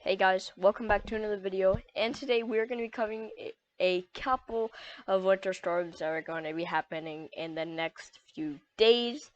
Hey guys, welcome back to another video, and today we're going to be covering a couple of winter storms that are going to be happening in the next few days.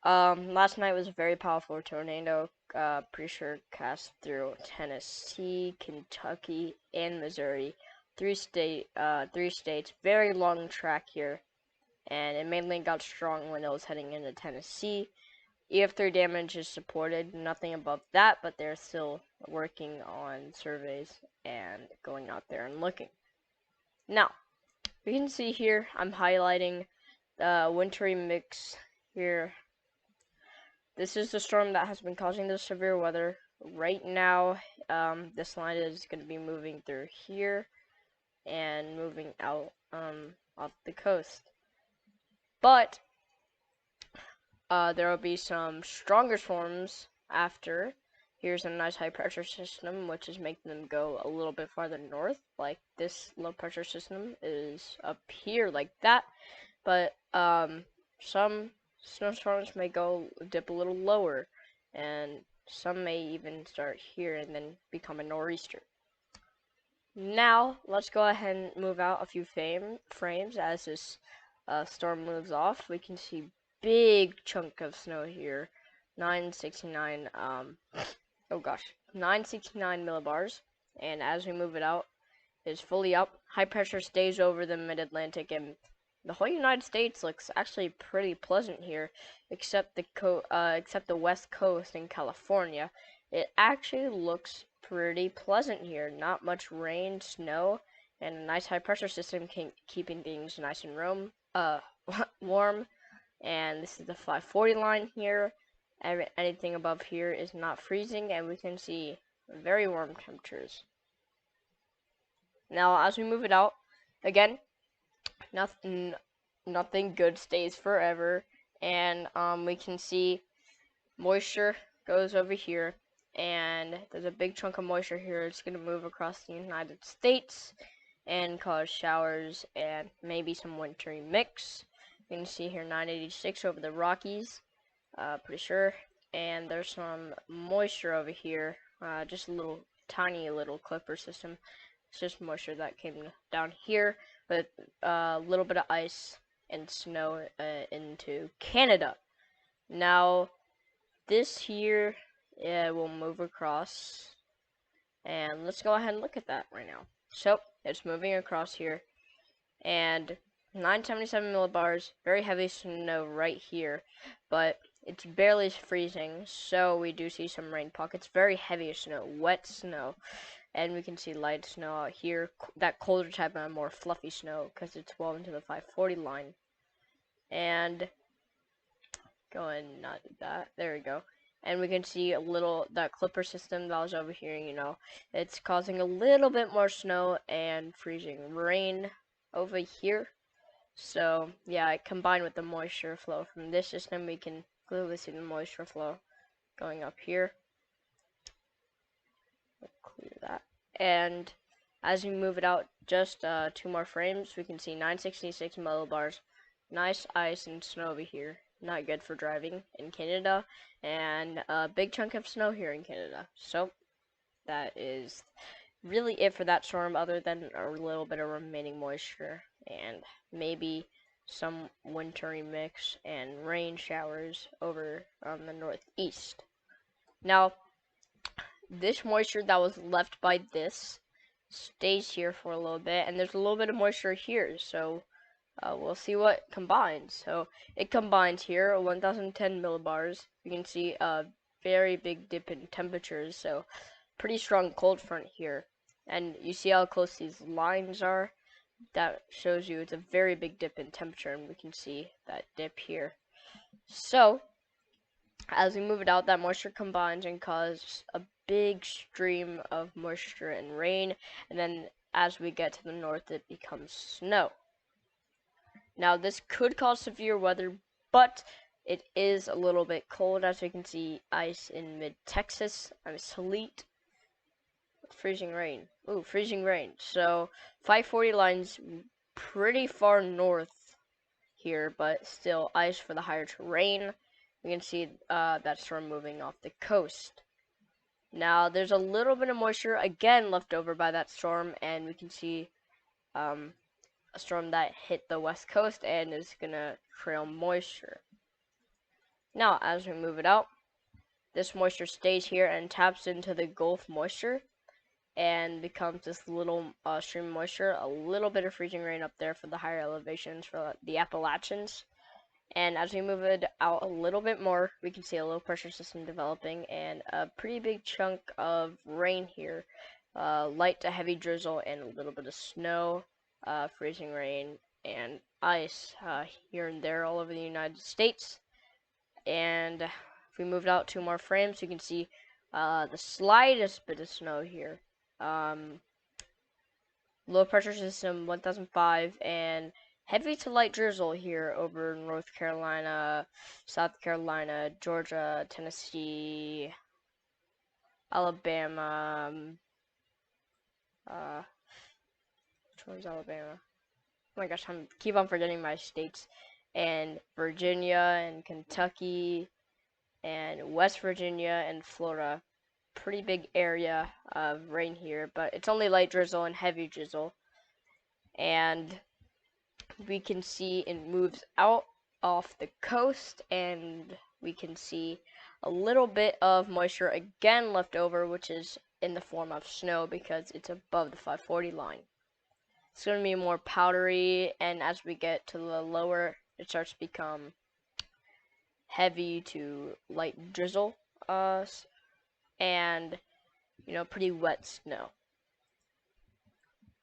Last night was a very powerful tornado, pretty sure cast through Tennessee, Kentucky, and Missouri. Three states, very long track here, and it mainly got strong when it was heading into Tennessee. EF3 damage is supported, nothing above that, but they're still working on surveys and going out there and looking. Now, we can see here, I'm highlighting the wintry mix here. This is the storm that has been causing the severe weather. Right now, this line is going to be moving through here and moving out off the coast. But there will be some stronger storms after. Here's a nice high pressure system, which is making them go a little bit farther north. Like this low pressure system is up here like that. But some snowstorms may dip a little lower, and some may even start here and then become a nor'easter. Now, let's go ahead and move out a few frames as this storm moves off. We can see big chunk of snow here, 969 969 millibars, and as we move it out, it's fully up. High pressure stays over the mid-Atlantic, and the whole United States looks actually pretty pleasant here, except the west coast in California. It actually looks pretty pleasant here. Not much rain, snow, and a nice high pressure system keeping things nice and warm. And this is the 540 line here. Anything above here is not freezing, and we can see very warm temperatures. Now, as we move it out, again, nothing good stays forever, and we can see moisture goes over here, and there's a big chunk of moisture here. It's going to move across the United States and cause showers and maybe some wintry mix. You can see here 986 over the Rockies, pretty sure, and there's some moisture over here, just a tiny little clipper system. It's just moisture that came down here with a little bit of ice and snow into Canada. Now, this here will move across, and let's go ahead and look at that right now. So, it's moving across here, and 977 millibars, very heavy snow right here, but it's barely freezing, so we do see some rain pockets, very heavy snow, wet snow, and we can see light snow out here, that colder type of more fluffy snow, because it's well into the 540 line, and not that, there we go, and we can see that clipper system that was over here, it's causing a little bit more snow and freezing rain over here. So, yeah, combined with the moisture flow from this system, we can clearly see the moisture flow going up here. Clear that. And as we move it out just 2 more frames, we can see 966 millibars. Nice ice and snow over here. Not good for driving in Canada. And a big chunk of snow here in Canada. So, that is really it for that storm, other than a little bit of remaining moisture and maybe some wintry mix and rain showers over on the northeast. Now, this moisture that was left by this stays here for a little bit, and there's a little bit of moisture here, so we'll see what combines. So it combines here, 1010 millibars. You can see a very big dip in temperatures, so pretty strong cold front here. And you see how close these lines are? That shows you it's a very big dip in temperature, and we can see that dip here. So, as we move it out, that moisture combines and causes a big stream of moisture and rain, and then as we get to the north, it becomes snow. Now, this could cause severe weather, but it is a little bit cold, as we can see ice in mid-Texas, sleet. Freezing rain. Ooh, freezing rain. So 540 lines pretty far north here, but still ice for the higher terrain. We can see that storm moving off the coast. Now there's a little bit of moisture again left over by that storm, and we can see a storm that hit the west coast and is gonna trail moisture. Now as we move it out, this moisture stays here and taps into the Gulf moisture and becomes this little stream of moisture, a little bit of freezing rain up there for the higher elevations for the Appalachians. And as we move it out a little bit more, we can see a low pressure system developing and a pretty big chunk of rain here. Light to heavy drizzle and a little bit of snow, freezing rain, and ice here and there all over the United States. And if we moved out 2 more frames, you can see the slightest bit of snow here. Low pressure system 1005 and heavy to light drizzle here over North Carolina, South Carolina, Georgia, Tennessee, Alabama. Which one's Alabama? Oh my gosh, I keep on forgetting my states. And Virginia and Kentucky and West Virginia and Florida. Pretty big area of rain here, but it's only light drizzle and heavy drizzle. And we can see it moves out off the coast, and we can see a little bit of moisture again left over, which is in the form of snow because it's above the 540 line. It's going to be more powdery, and as we get to the lower, it starts to become heavy to light drizzle, and pretty wet snow.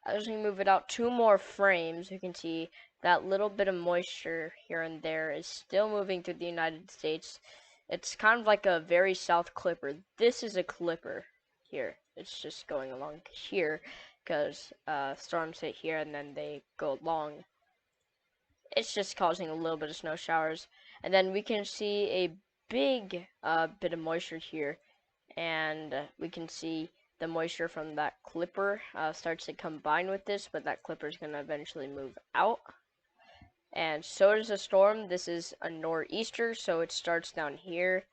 As we move it out 2 more frames, you can see that little bit of moisture here and there is still moving through the United States. It's kind of like a very south clipper. This is a clipper here. It's just going along here because storms hit here and then they go along. It's just causing a little bit of snow showers. And then we can see a big bit of moisture here. And we can see the moisture from that clipper starts to combine with this, but that clipper is going to eventually move out. And so does the storm. This is a nor'easter, so it starts down here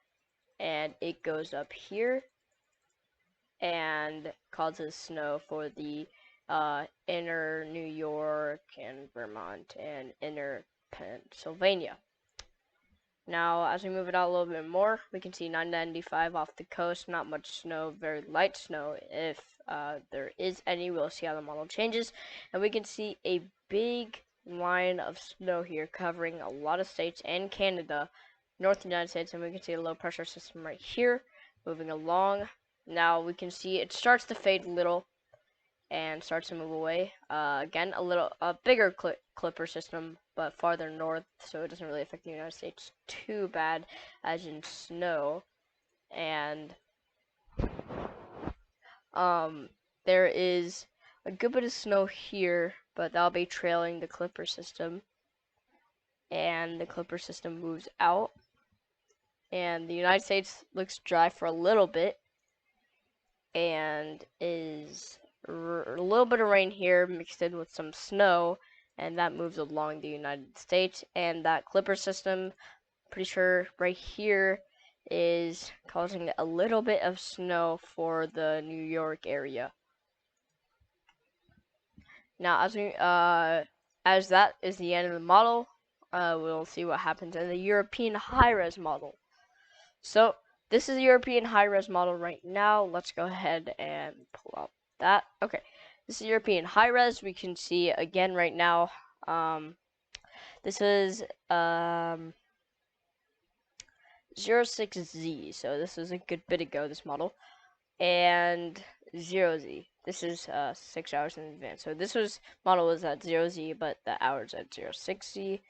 and it goes up here and causes snow for the inner New York and Vermont and inner Pennsylvania. Now, as we move it out a little bit more, we can see 995 off the coast. Not much snow, very light snow. If there is any, we'll see how the model changes. And we can see a big line of snow here covering a lot of states and Canada, North United States. And we can see a low pressure system right here moving along. Now, we can see it starts to fade a little and starts to move away. Again, a bigger clipper system, but farther north, so it doesn't really affect the United States too bad as in snow. And there is a good bit of snow here, but that'll be trailing the clipper system. And the clipper system moves out. And the United States looks dry for a little bit and is a little bit of rain here mixed in with some snow, and that moves along the United States. And that clipper system, pretty sure right here, is causing a little bit of snow for the New York area. Now, as that is the end of the model, we'll see what happens in the European high-res model. So this is the European high-res model right now. Let's go ahead and pull up that. Okay, this is European high-res. We can see again right now. This is 06Z, so this is a good bit ago, this model, and 0Z. This is 6 hours in advance. So this model was at 0Z, but the hours at 06Z.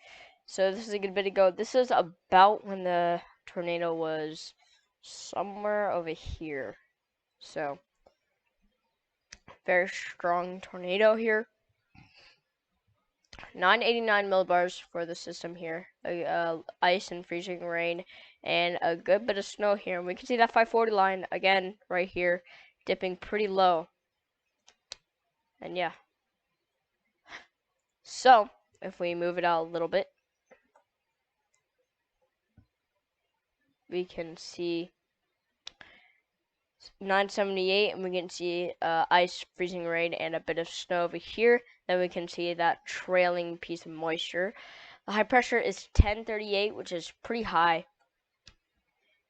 So this is a good bit ago. This is about when the tornado was somewhere over here. So very strong tornado here. 989 millibars for the system here. Ice and freezing rain and a good bit of snow here. And we can see that 540 line again right here dipping pretty low. And yeah. So if we move it out a little bit, we can see 978, and we can see ice, freezing rain, and a bit of snow over here. Then we can see that trailing piece of moisture. The high pressure is 1038, which is pretty high.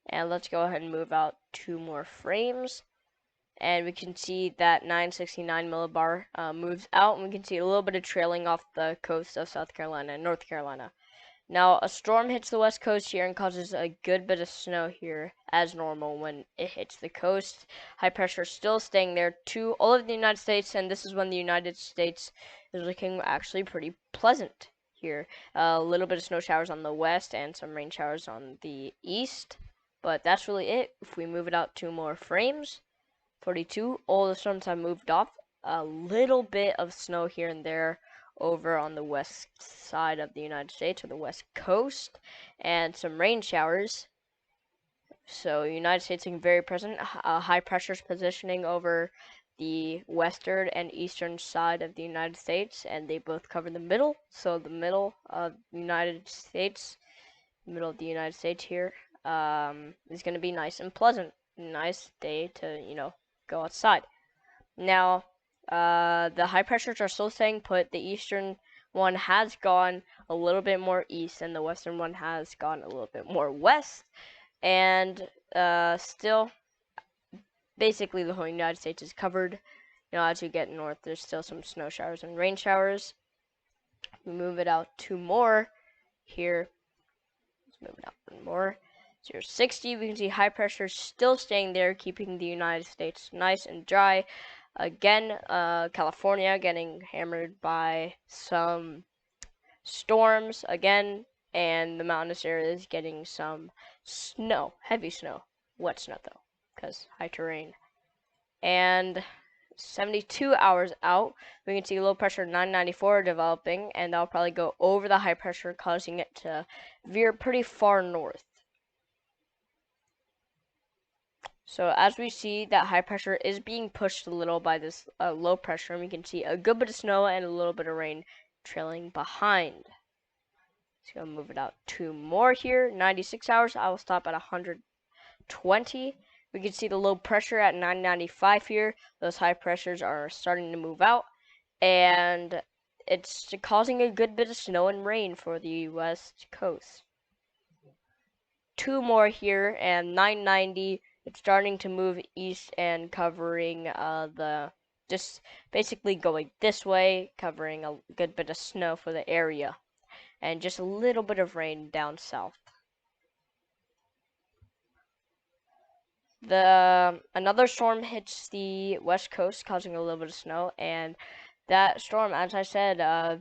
And let's go ahead and move out 2 more frames. And we can see that 969 millibar moves out, and we can see a little bit of trailing off the coast of South Carolina and North Carolina. Now, a storm hits the west coast here and causes a good bit of snow here, as normal when it hits the coast. High pressure is still staying there to all of the United States, and this is when the United States is looking actually pretty pleasant here. A little bit of snow showers on the west and some rain showers on the east, but that's really it. If we move it out 2 more frames, 42, all the storms have moved off. A little bit of snow here and there over on the west side of the United States, or the west coast, and some rain showers. So United States looking very present. High pressures positioning over the western and eastern side of the United States, and they both cover the middle. So the middle of the United States here is going to be nice and pleasant. Nice day to go outside. Now, the high pressures are still staying put. The eastern one has gone a little bit more east, and the western one has gone a little bit more west. And still, basically, the whole United States is covered. As you get north, there's still some snow showers and rain showers. We move it out 2 more here. Let's move it out 1 more. 060, we can see high pressure still staying there, keeping the United States nice and dry. Again, California getting hammered by some storms again, and the mountainous areas getting some snow, heavy snow, wet snow though, because high terrain. And 72 hours out, we can see low pressure 994 developing, and that'll probably go over the high pressure, causing it to veer pretty far north. So as we see, that high pressure is being pushed a little by this low pressure, and we can see a good bit of snow and a little bit of rain trailing behind. So move it out 2 more here. 96 hours, I will stop at 120. We can see the low pressure at 995 here. Those high pressures are starting to move out, and it's causing a good bit of snow and rain for the west coast. 2 more here, and 990. It's starting to move east and covering just basically going this way, covering a good bit of snow for the area, and just a little bit of rain down south. Another storm hits the west coast, causing a little bit of snow, and that storm, as I said,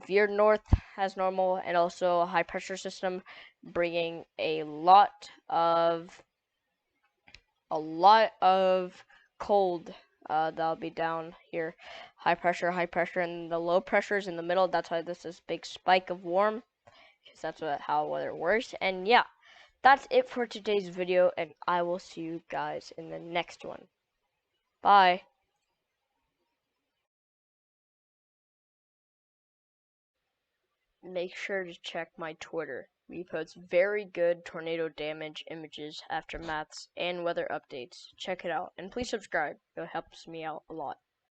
veered north as normal, and also a high pressure system bringing a lot of cold that'll be down here. High pressure, and the low pressure is in the middle. That's why this is big spike of warm, because that's how weather works. And yeah, that's it for today's video, and I will see you guys in the next one. Bye. Make sure to check my Twitter. We post very good tornado damage images, aftermaths, and weather updates. Check it out, and please subscribe. It helps me out a lot.